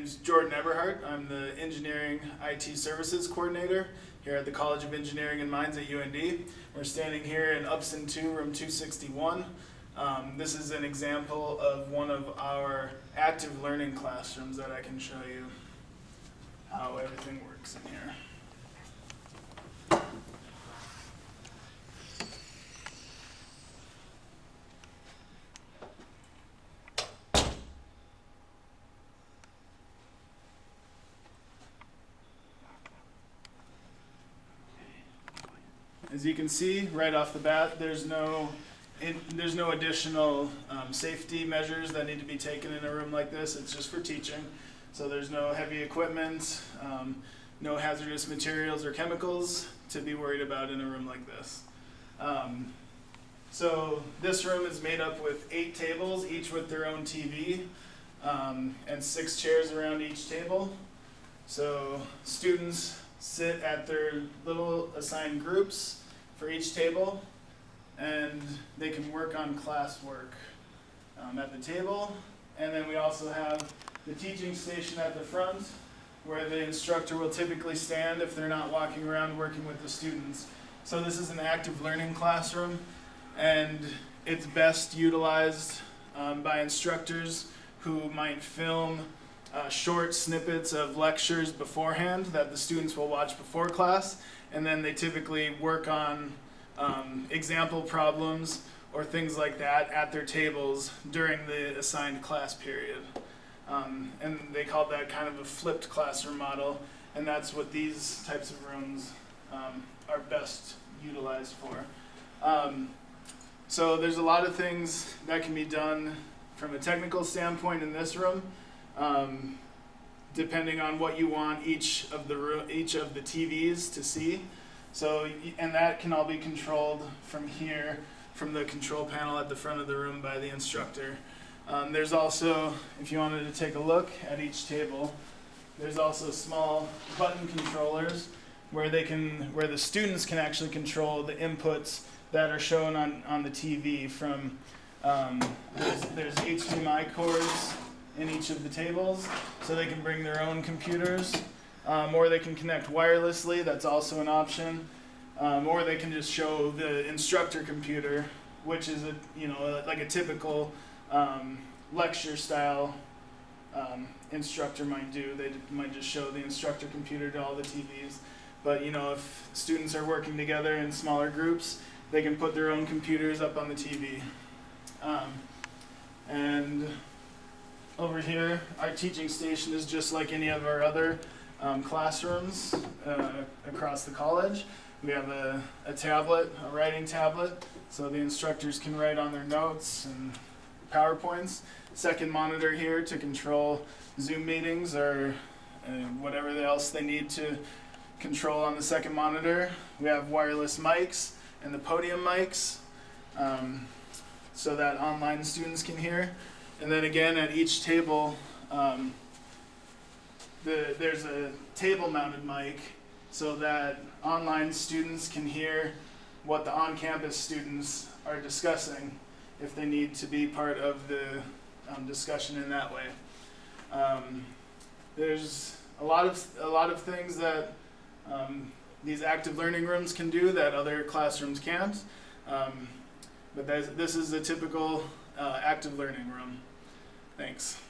name's Jordan Eberhardt. I'm the Engineering IT Services Coordinator here at the College of Engineering and Mines at UND. We're standing here in Upson 2, room 261. This is an example of one of our active learning classrooms that I can show you how everything works in here. As you can see right off the bat, there's no additional safety measures that need to be taken in a room like this. It's just for teaching. So there's no heavy equipment, no hazardous materials or chemicals to be worried about in a room like this. So this room is made up with 8 tables, each with their own TV, and 6 chairs around each table. So students sit at their little assigned groups for each table, and they can work on classwork at the table. And then we also have the teaching station at the front, where the instructor will typically stand if they're not walking around working with the students. So this is an active learning classroom, and it's best utilized by instructors who might film short snippets of lectures beforehand that the students will watch before class, and then they typically work on example problems or things like that at their tables during the assigned class period. And they call that kind of a flipped classroom model, and that's what these types of rooms are best utilized for. So there's a lot of things that can be done from a technical standpoint in this room, depending on what you want each of the TVs to see. So, and that can all be controlled from here, from the control panel at the front of the room by the instructor. There's also, if you wanted to take a look at each table, there's also small button controllers where the students can actually control the inputs that are shown on the TV from, there's HDMI cords in each of the tables, so they can bring their own computers, or they can connect wirelessly, that's also an option, or they can just show the instructor computer, which is like a typical lecture style instructor might do. They might just show the instructor computer to all the TVs. But if students are working together in smaller groups, they can put their own computers up on the TV. And over here, our teaching station is just like any of our other classrooms across the college. We have a tablet, a writing tablet, so the instructors can write on their notes and PowerPoints. Second monitor here to control Zoom meetings or whatever else they need to control on the second monitor. We have wireless mics and the podium mics so that online students can hear. And then again, at each table, there's a table-mounted mic so that online students can hear what the on-campus students are discussing if they need to be part of the discussion in that way. There's a lot of things that these active learning rooms can do that other classrooms can't. But this is a typical active learning room. Thanks.